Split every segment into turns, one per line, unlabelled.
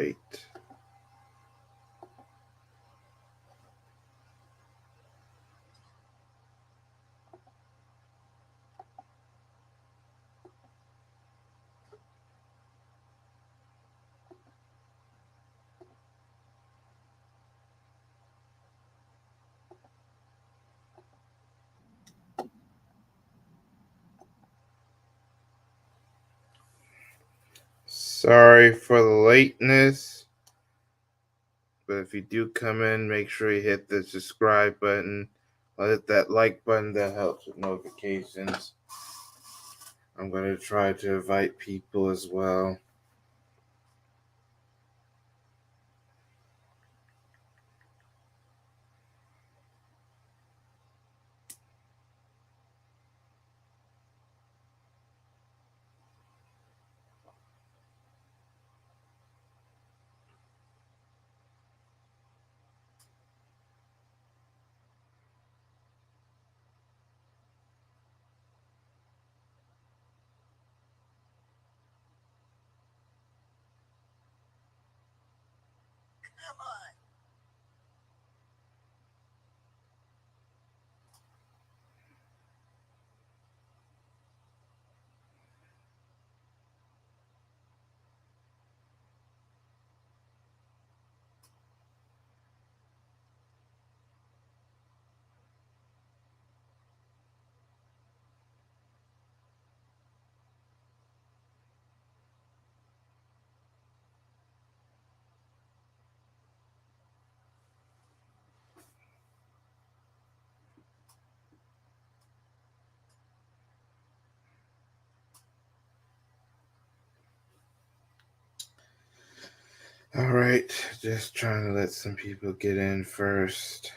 right. Sorry for the lateness, but if you do come in, make sure you hit the subscribe button. I'll hit that like button, that helps with notifications. I'm going to try to invite people as well. All right, just trying to let some people get in first.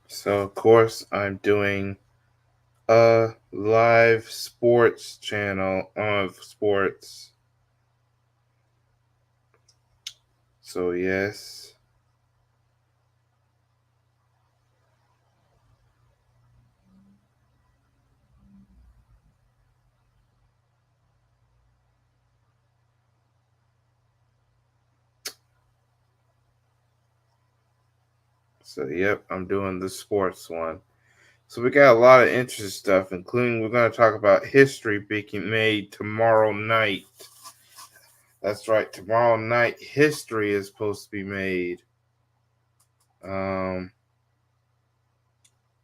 So, of course, I'm doing a live sports channel of sports. So, yes. So, yep, I'm doing the sports one. So, we got a lot of interesting stuff, including we're going to talk about history being made tomorrow night. That's right, tomorrow night, history is supposed to be made. Um,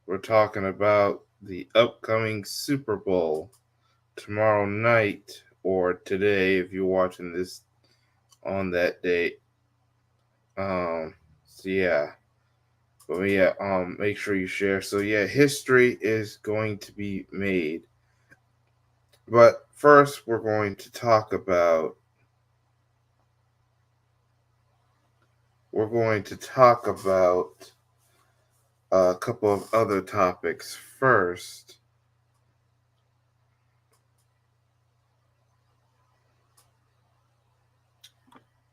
we're talking about the upcoming Super Bowl tomorrow night or today if you're watching this on that date. So yeah. But yeah, make sure you share. So yeah, history is going to be made. But first we're going to talk about a couple of other topics first.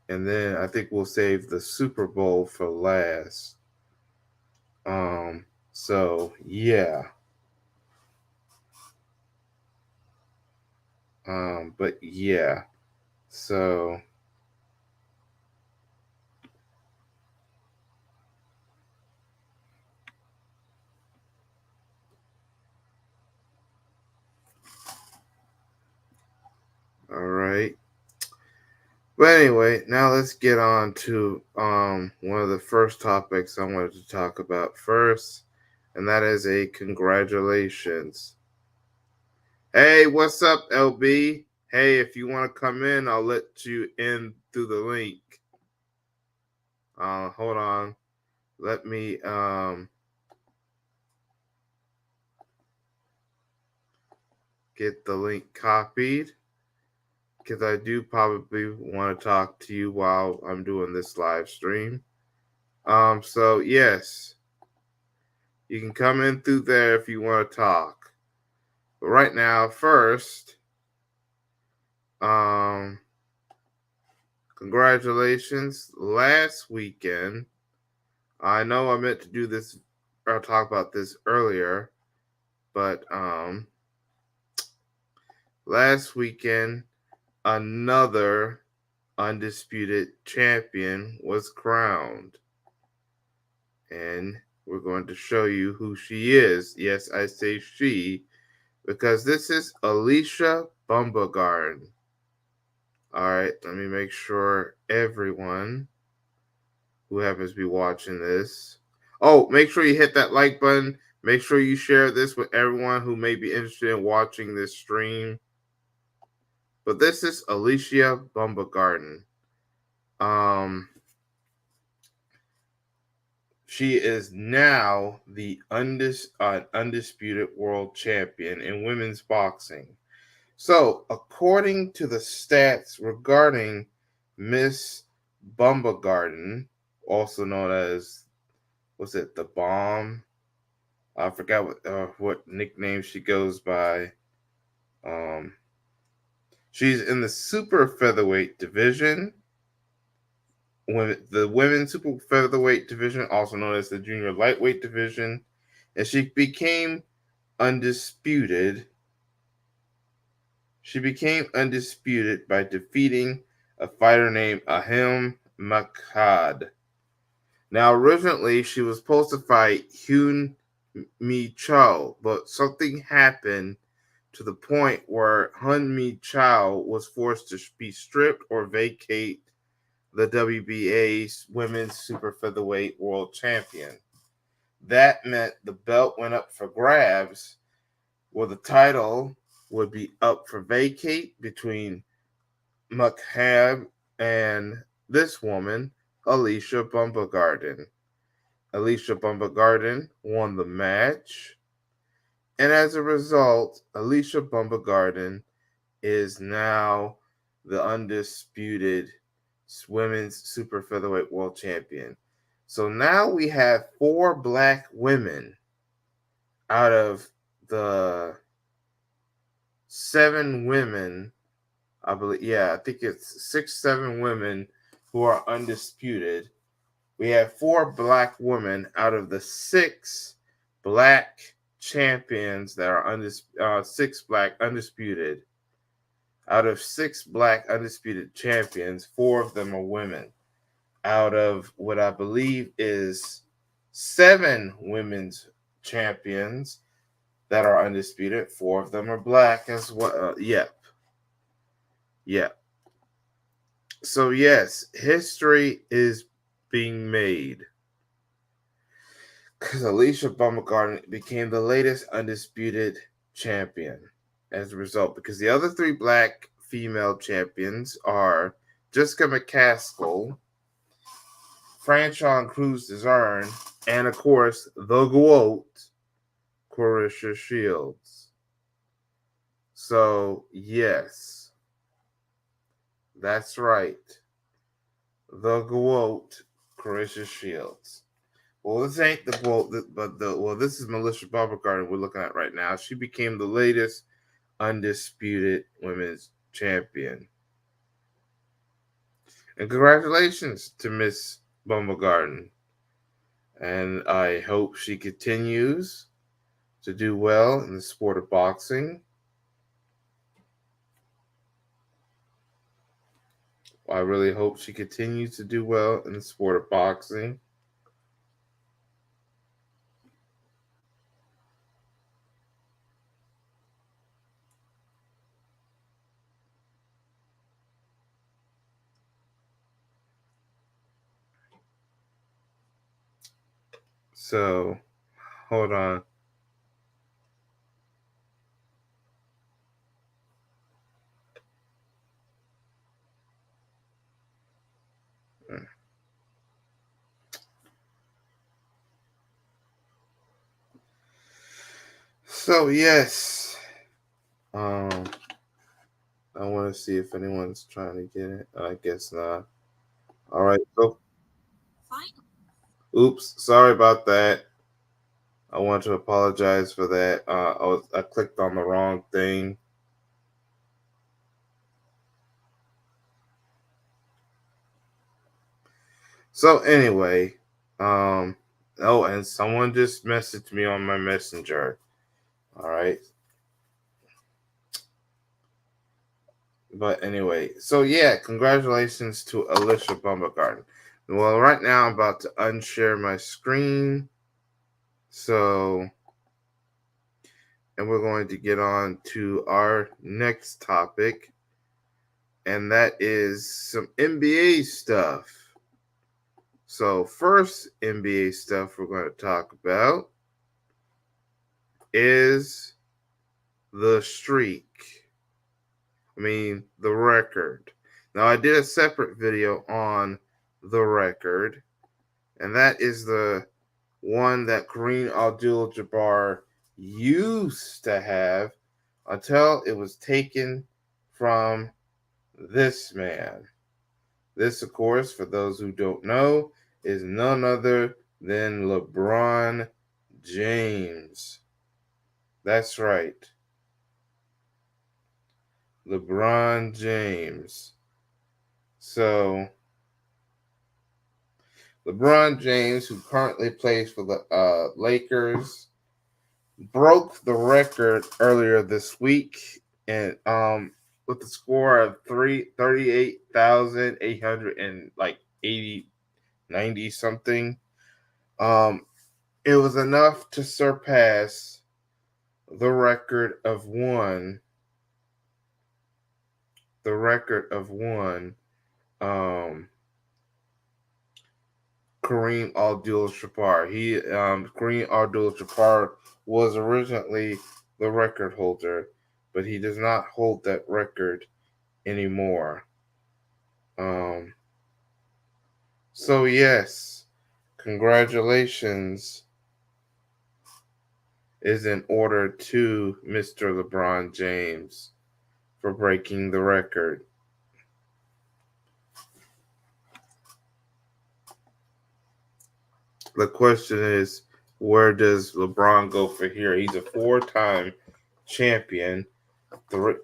And then I think we'll save the Super Bowl for last. So yeah. But yeah. So all right. But anyway, now let's get on to one of the first topics I wanted to talk about first, and that is a congratulations. Hey, what's up, LB? Hey, if you want to come in, I'll let you in through the link. Hold on. Let me get the link copied because I do probably want to talk to you while I'm doing this live stream. So yes, you can come in through there if you want to talk. But right now, first, um, congratulations. Last weekend, I know I meant to do this or talk about this earlier, but last weekend, another undisputed champion was crowned. And we're going to show you who she is. Yes, I say she because this is Alicia Bumbagarden. All right, let me make sure everyone who happens to be watching this. Oh, make sure you hit that like button. Make sure you share this with everyone who may be interested in watching this stream. But this is Alicia Bumbagarden. Um, she is now the undisputed world champion in women's boxing. So, according to the stats regarding Miss Bumbagarden, also known as, was it the Bomb? I forgot what nickname she goes by. Um, she's in the super featherweight division. The women's super featherweight division, also known as the junior lightweight division, and she became undisputed. She became undisputed by defeating a fighter named Ahim Makhad. Now, originally, she was supposed to fight Hyun Mi Cho, but something happened to the point where Hyun Mi Cho was forced to be stripped or vacate the WBA's Women's Super Featherweight World Champion. That meant the belt went up for grabs, where the title would be up for vacate between Makhab and this woman, Alicia Bumbagarden. Alicia Bumbagarden won the match, and as a result, Alicia Bumbagarden is now the undisputed women's super featherweight world champion. So now we have 4 black women out of the 7 women, I believe. Yeah, I think it's 6, 7 women who are undisputed. We have 4 black women out of the 6 black champions that are 6 black undisputed. Out of 6 black undisputed champions, 4 of them are women. Out of what I believe is 7 women's champions that are undisputed, 4 of them are black as well. Yep. So yes, history is being made because Alicia Bumbagarden became the latest undisputed champion as a result. Because the other 3 black female champions are Jessica McCaskill, Franchon Cruz Dezern, and of course the GOAT, Clarissa Shields. So yes, that's right, the GOAT, Clarissa Shields. Well, this ain't the quote, but this is Alicia Bumbagarden we're looking at right now. She became the latest undisputed women's champion. And congratulations to Miss Bumbagarden. And I hope she continues to do well in the sport of boxing. I really hope she continues to do well in the sport of boxing. So, hold on. So, yes. I want to see if anyone's trying to get it. I guess not. All right. So, oops. Sorry about that. I want to apologize for that. I clicked on the wrong thing. So anyway, oh, and someone just messaged me on my messenger. All right. But anyway, so yeah, congratulations to Alicia Baumgarten. Well, right now I'm about to unshare my screen. So, and we're going to get on to our next topic, and that is some NBA stuff. So, first NBA stuff we're going to talk about is the streak. The record. Now, I did a separate video on the record, and that is the one that Kareem Abdul-Jabbar used to have until it was taken from this man. This, of course, for those who don't know, is none other than LeBron James. That's right. LeBron James. So, LeBron James, who currently plays for the Lakers, broke the record earlier this week and with the score of 38,800 and like 80 90 something. It was enough to surpass the record of one Kareem Abdul-Jabbar. Kareem Abdul-Jabbar was originally the record holder, but he does not hold that record anymore. So yes, congratulations is in order to Mr. LeBron James for breaking the record. The question is, where does LeBron go for here? He's a four-time champion,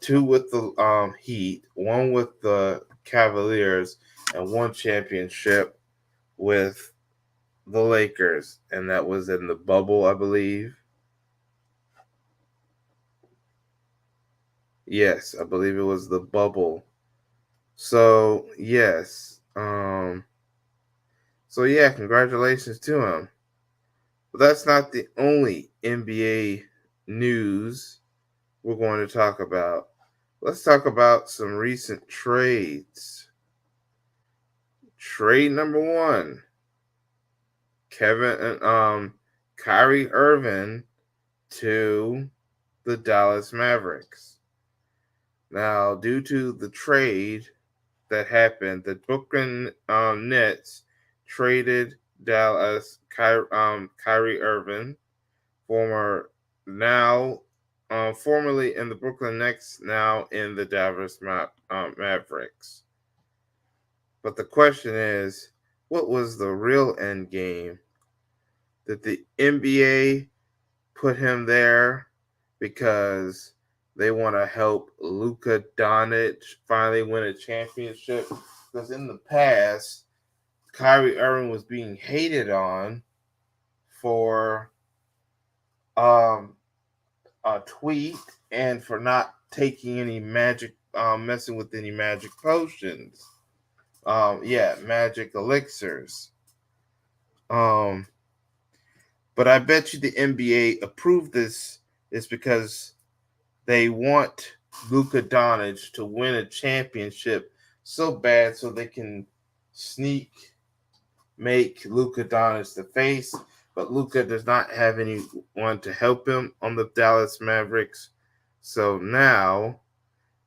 two with the Heat, one with the Cavaliers, and one championship with the Lakers, and that was in the bubble, I believe. Yes, I believe it was the bubble. So yes, so yeah, congratulations to him. But that's not the only NBA news we're going to talk about. Let's talk about some recent trades. Trade number one: Kyrie Irving to the Dallas Mavericks. Now, due to the trade that happened, the Brooklyn Nets traded Kyrie Irving, formerly in the Brooklyn Nets, now in the Dallas Mavericks. But the question is, what was the real end game? Did the NBA put him there because they want to help Luka Doncic finally win a championship? Because in the past, Kyrie Irving was being hated on for a tweet and for not taking any messing with any magic potions. Magic elixirs. But I bet you the NBA approved this is because they want Luka Doncic to win a championship so bad so they can make Luka Doncic the face, but Luka does not have anyone to help him on the Dallas Mavericks. So now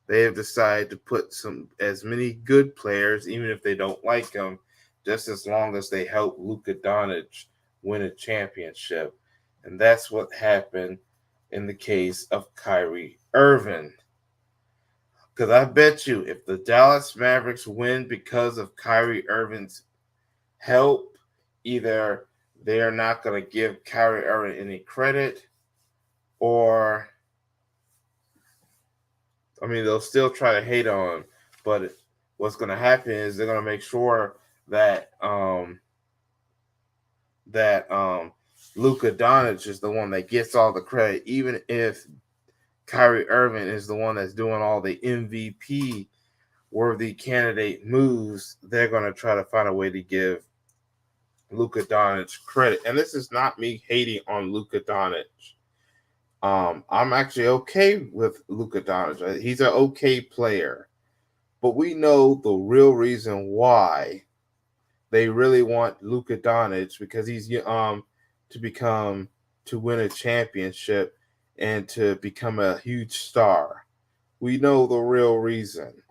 they have decided to put as many good players, even if they don't like them, just as long as they help Luka Doncic win a championship. And that's what happened in the case of Kyrie Irving. Because I bet you if the Dallas Mavericks win because of Kyrie Irving's help, either they are not going to give Kyrie Irving any credit, or I mean, they'll still try to hate on him, but what's going to happen is they're going to make sure that Luka Doncic is the one that gets all the credit, even if Kyrie Irving is the one that's doing all the MVP worthy candidate moves. They're going to try to find a way to give Luka Doncic credit. And this is not me hating on Luka Doncic. I'm actually okay with Luka Doncic. He's an okay player. But we know the real reason why they really want Luka Doncic, because he's to win a championship and to become a huge star. We know the real reason.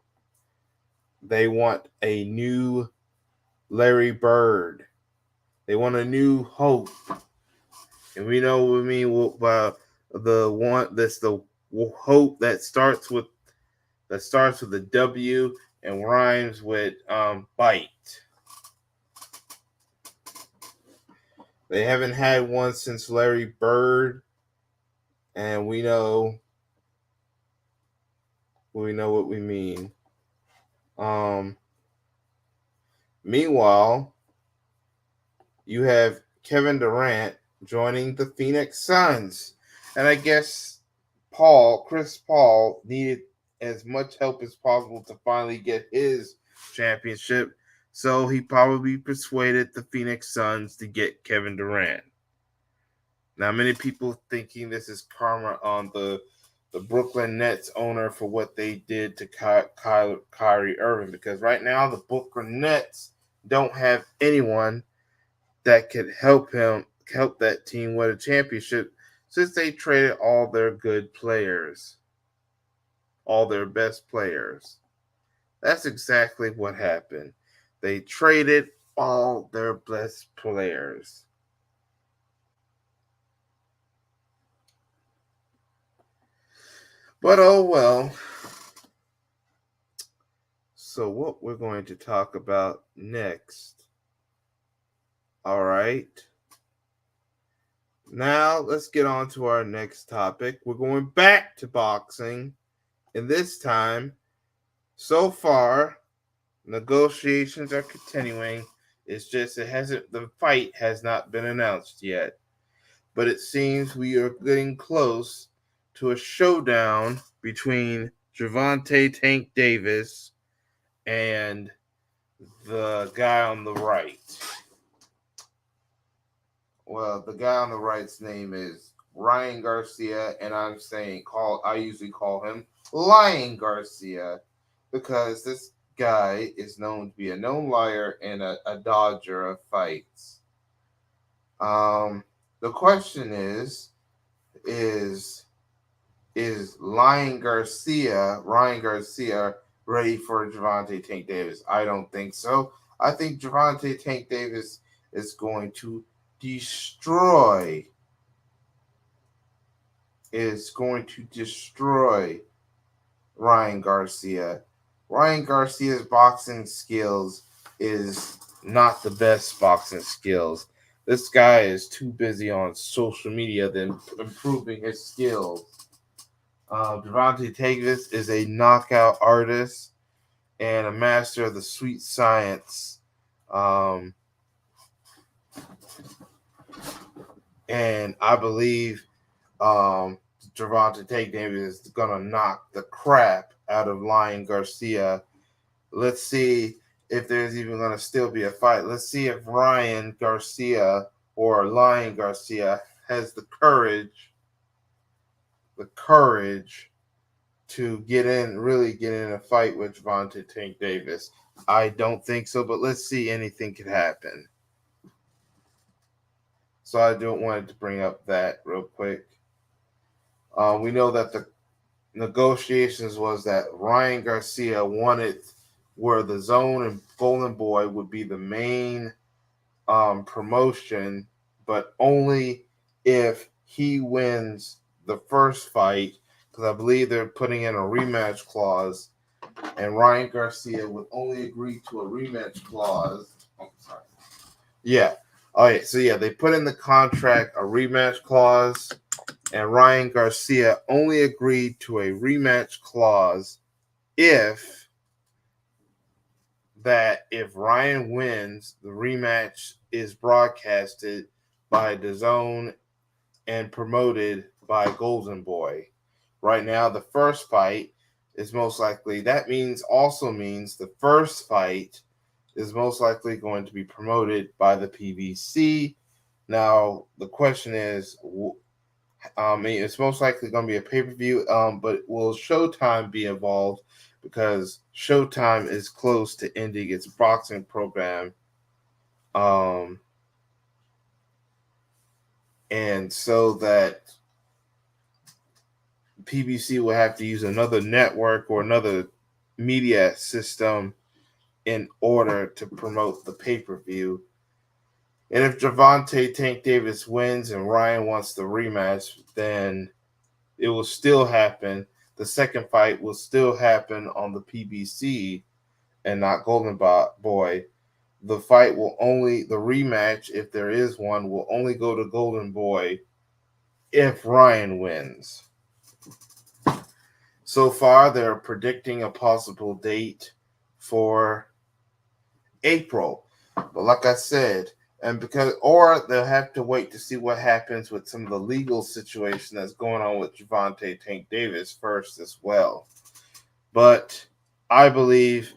They want a new Larry Bird. They want a new hope. And we know what we mean by the one that's the hope that starts with a W and rhymes with bite. They haven't had one since Larry Bird, and we know what we mean. Meanwhile, you have Kevin Durant joining the Phoenix Suns, and I guess Chris Paul needed as much help as possible to finally get his championship, so he probably persuaded the Phoenix Suns to get Kevin Durant. Now, many people thinking this is karma on the Brooklyn Nets owner for what they did to Kyrie Irving, because right now the Brooklyn Nets don't have anyone that could help that team win a championship, since they traded all their good players, all their best players. That's exactly what happened. They traded all their best players. But oh well. So what we're going to talk about next. All right. Now let's get on to our next topic. We're going back to boxing. And this time, so far, negotiations are continuing. It's just the fight has not been announced yet. But it seems we are getting close to a showdown between Gervonta Tank Davis and the guy on the right. Well, the guy on the right's name is Ryan Garcia, and I usually call him Lion Garcia, because this guy is known to be a known liar and a dodger of fights. The question is Ryan Garcia ready for Gervonta Tank Davis? I don't think so. I think Gervonta Tank Davis is going to destroy Ryan Garcia. Ryan Garcia's boxing skills is not the best boxing skills. This guy is too busy on social media than improving his skills. Gervonta Davis is a knockout artist and a master of the sweet science. And I believe Gervonta Davis is going to knock the crap out of Lion Garcia. Let's see if there's even going to still be a fight. Let's see if Ryan Garcia or Lion Garcia has the courage to really get in a fight with Gervonta Tank Davis. I don't think so, but let's see. Anything could happen. So I don't want to bring up that real quick. We know that the negotiations was that Ryan Garcia wanted where the Zone and Golden Boy would be the main promotion, but only if he wins the first fight, because I believe they're putting in a rematch clause, and Ryan Garcia would only agree to a rematch clause. Oh, sorry. Yeah, Oh yeah, so yeah, they put in the contract a rematch clause, and Ryan Garcia only agreed to a rematch clause if Ryan wins, the rematch is broadcasted by DAZN and promoted by Golden Boy. Right now, the first fight is most likely, that means the first fight is most likely going to be promoted by the PBC. Now, the question is, it's most likely going to be a pay-per-view, but will Showtime be involved? Because Showtime is close to ending its boxing program. Um, and so that PBC will have to use another network or another media system in order to promote the pay-per-view. And if Gervonta Tank Davis wins and Ryan wants the rematch, then it will still happen. The second fight will still happen on the PBC and not Golden Boy. The rematch, if there is one, will only go to Golden Boy if Ryan wins. So far, they're predicting a possible date for April. But like I said, or they'll have to wait to see what happens with some of the legal situation that's going on with Gervonta Tank Davis first as well. But I believe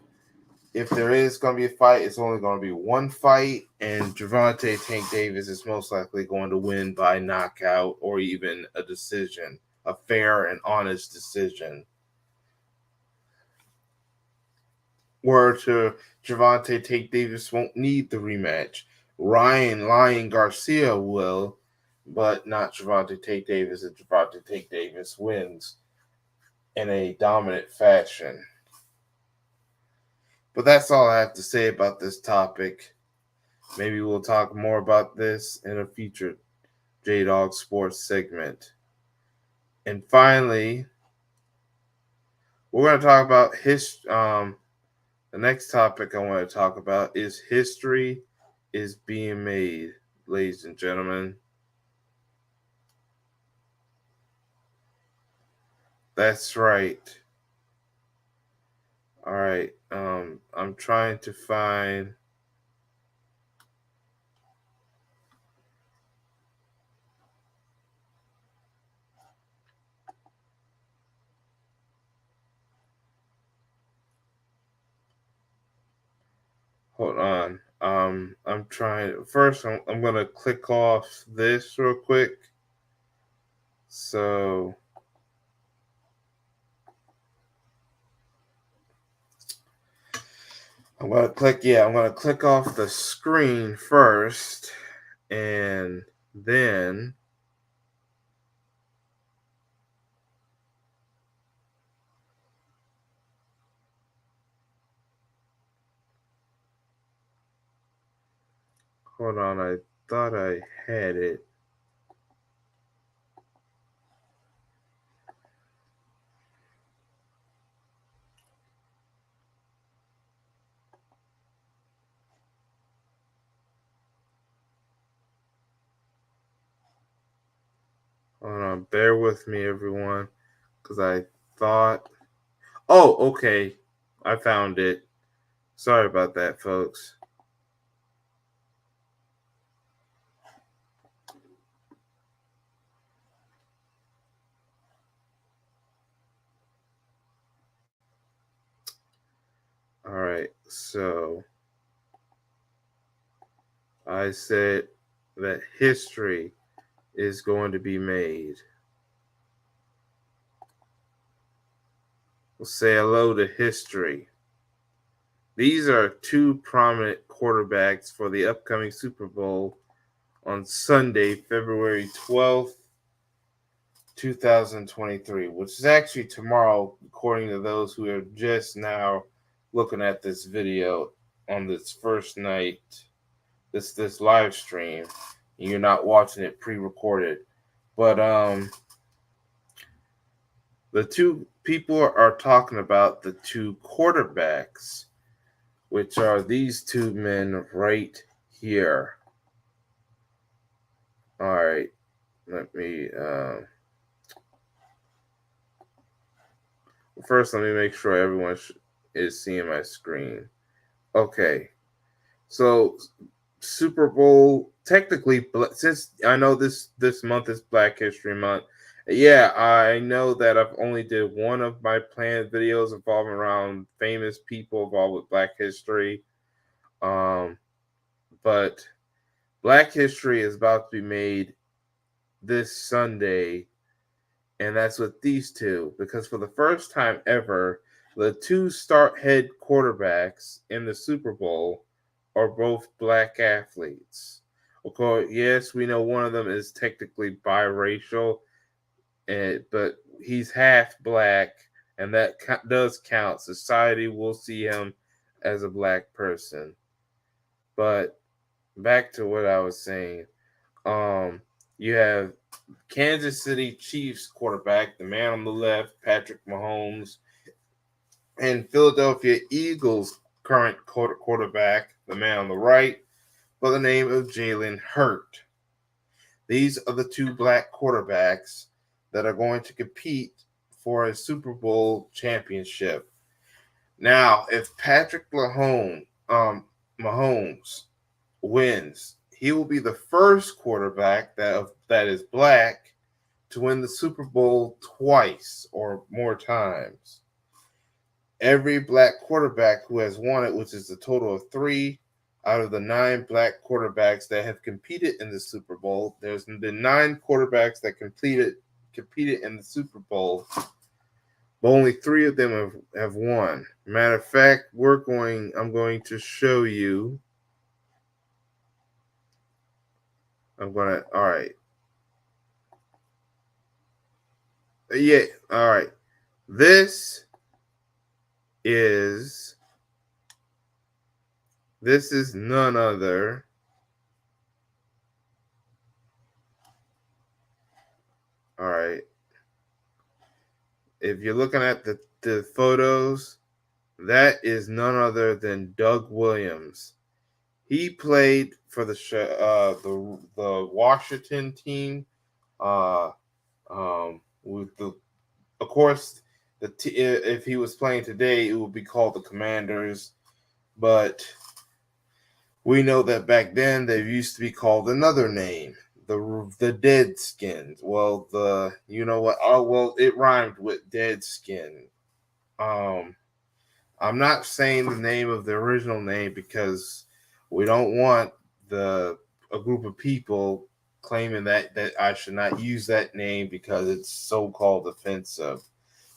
if there is going to be a fight, it's only going to be one fight, and Gervonta Tank Davis is most likely going to win by knockout or even a decision, a fair and honest decision. Word to Gervonta Tank Davis won't need the rematch. Ryan Lion Garcia will, but not Gervonta Tank Davis, and Gervonta Tank Davis wins in a dominant fashion. But that's all I have to say about this topic. Maybe we'll talk more about this in a future Jdawg Sports segment. And finally, we're going to talk about the next topic I want to talk about is history is being made, ladies and gentlemen. That's right. All right. I'm trying to find. Hold on. I'm trying. First, I'm gonna click off this real quick. So. I'm gonna click off the screen first, and then hold on. I thought I had it. Hold on, bear with me, everyone, because I thought. Oh, okay, I found it. Sorry about that, folks. All right, so I said that history is going to be made. We'll say hello to history. These are two prominent quarterbacks for the upcoming Super Bowl on Sunday, February 12th, 2023, which is actually tomorrow, according to those who are just now looking at this video on this first night, this live stream. You're not watching it pre-recorded. But the two people are talking about the two quarterbacks, which are these two men right here. All right. Let me first. Let me make sure everyone is seeing my screen. Okay. So Super Bowl technically, since I know this month is Black History Month. Yeah, I know that I've only did one of my planned videos involving around famous people involved with Black history. Um, but Black history is about to be made this Sunday, and that's with these two, because for the first time ever, the two start head quarterbacks in the Super Bowl are both black athletes. Of course, yes, we know one of them is technically biracial, but he's half black, and that does count. Society will see him as a black person. But back to what I was saying. Um, you have Kansas City Chiefs quarterback, the man on the left, Patrick Mahomes, and Philadelphia Eagles current quarterback, the man on the right, by the name of Jalen Hurt. These are the two black quarterbacks that are going to compete for a Super Bowl championship. Now, if Patrick Mahomes wins, he will be the first quarterback that is black to win the Super Bowl twice or more times. Every black quarterback who has won it, which is a total of 3 out of the 9 black quarterbacks that have competed in the Super Bowl. There's been 9 quarterbacks that competed in the Super Bowl, but only 3 of them have won. Matter of fact, I'm going to show you. All right. Yeah, all right. This is none other. All right. If you're looking at the photos, that is none other than Doug Williams. He played for the Washington team. Uh, with the of course if he was playing today, it would be called the Commanders, but we know that back then they used to be called another name, the Deadskins. Well, you know what? Oh well, it rhymed with dead skin. Um, I'm not saying the name of the original name because we don't want a group of people claiming that I should not use that name because it's so called offensive.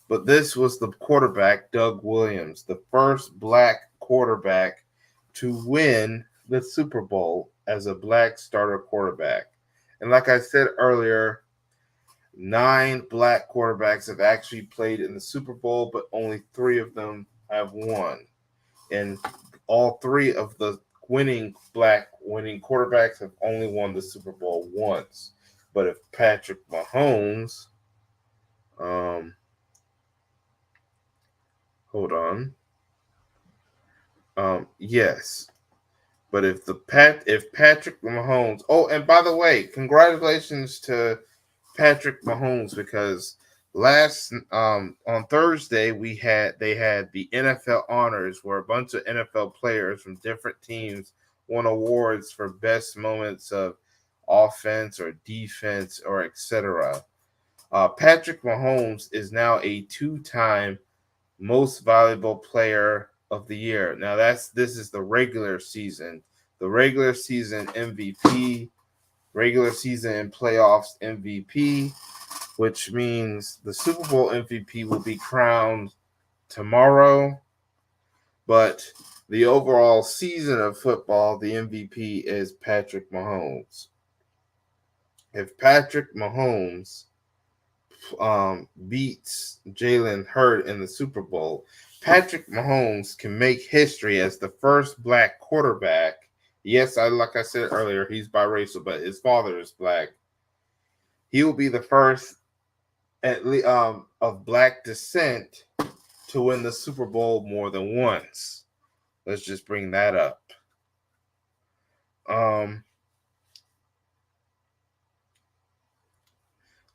But this was the quarterback, Doug Williams, the first black quarterback to win the Super Bowl as a black starter quarterback. And like I said earlier, 9 black quarterbacks have actually played in the Super Bowl, but only 3 of them have won. And all 3 of the winning quarterbacks have only won the Super Bowl once. But if Patrick Mahomes, um, hold on, yes. But if Patrick Mahomes, oh, and by the way, congratulations to Patrick Mahomes, because last on Thursday they had the NFL honors where a bunch of NFL players from different teams won awards for best moments of offense or defense or etc. Patrick Mahomes is now a 2-time most valuable player of the year. Now this is the regular season. The regular season MVP, regular season and playoffs MVP, which means the Super Bowl MVP will be crowned tomorrow. But the overall season of football, the MVP is Patrick Mahomes. If Patrick Mahomes beats Jalen Hurt in the Super Bowl, Patrick Mahomes can make history as the first black quarterback. Yes, like I said earlier, he's biracial, but his father is black. He will be the first of black descent to win the Super Bowl more than once. Let's just bring that up. Um,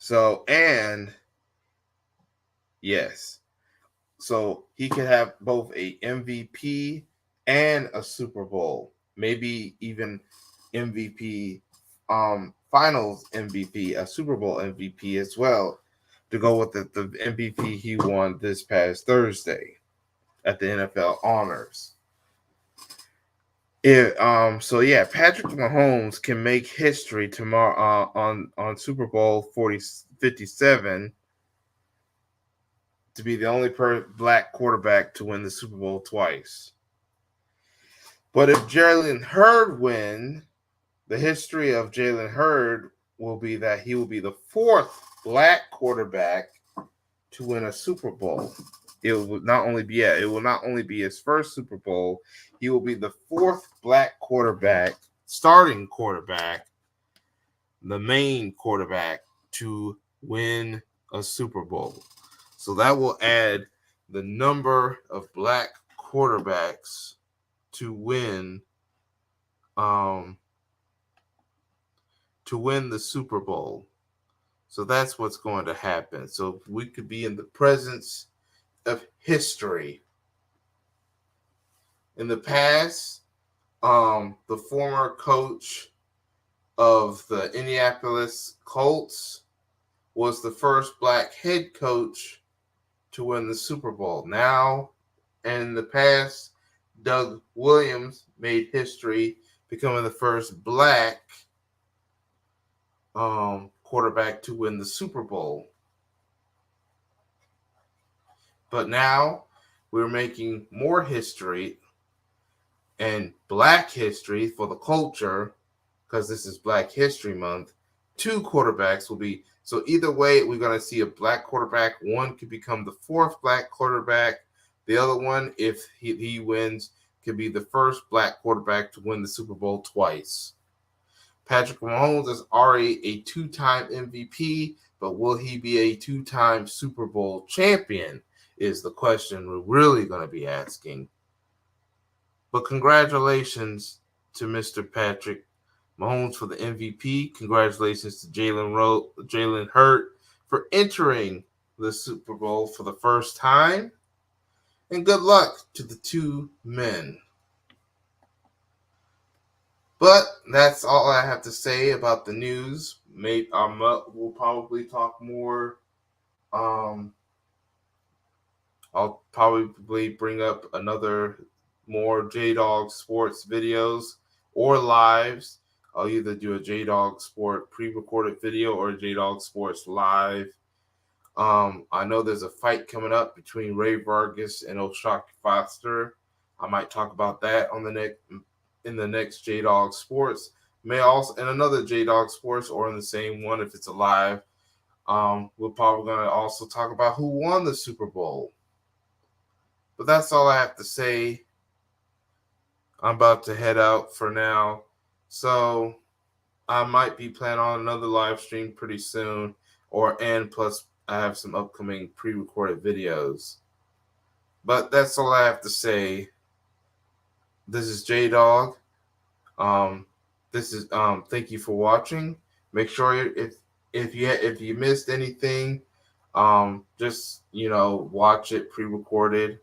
So, and yes, so he could have both a MVP and a Super Bowl, maybe even MVP, Finals MVP, a Super Bowl MVP as well, to go with the MVP he won this past Thursday at the NFL Honors. So yeah, Patrick Mahomes can make history tomorrow on Super Bowl 57 to be the only black quarterback to win the Super Bowl twice. But if Jalen Hurd win, the history of Jalen Hurd will be that he will be the fourth black quarterback to win a Super Bowl. It will not only be his first Super Bowl, he will be the fourth black quarterback, starting quarterback, the main quarterback to win a Super Bowl. So that will add the number of black quarterbacks to win the Super Bowl. So that's what's going to happen. So we could be in the presence of history. In the past, the former coach of the Indianapolis Colts was the first black head coach to win the Super Bowl. Now, in the past, Doug Williams made history becoming the first black quarterback to win the Super Bowl. But now we're making more history and black history for the culture, because this is Black History Month. Two quarterbacks will be, so either way, we're going to see a black quarterback. One could become the fourth black quarterback. The other one, if he wins, could be the first black quarterback to win the Super Bowl twice. Patrick Mahomes is already a two-time MVP, but will he be a two-time Super Bowl champion is the question we're really going to be asking. But congratulations to Mr. Patrick Mahomes for the MVP. Congratulations to Jalen Hurd for entering the Super Bowl for the first time. And good luck to the two men. But that's all I have to say about the news. We'll probably talk more. I'll probably bring up more Jdawg sports videos or lives. I'll either do a Jdawg sport pre-recorded video or a Jdawg sports live. I know there's a fight coming up between Ray Vargas and O'Shaquie Foster. I might talk about that in the next Jdawg Sports. May also in another Jdawg Sports or in the same one if it's a live. We're probably going to also talk about who won the Super Bowl. But that's all I have to say. I'm about to head out for now. So I might be planning on another live stream pretty soon. And plus I have some upcoming pre-recorded videos. But that's all I have to say. This is Jdawg. Thank you for watching. Make sure if you missed anything, just watch it pre-recorded.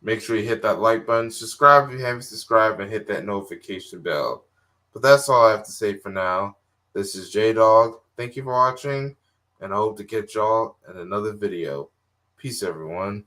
Make sure you hit that like button, subscribe if you haven't subscribed, and hit that notification bell. But that's all I have to say for now. This is Jdawg. Thank you for watching, and I hope to catch y'all in another video. Peace, everyone.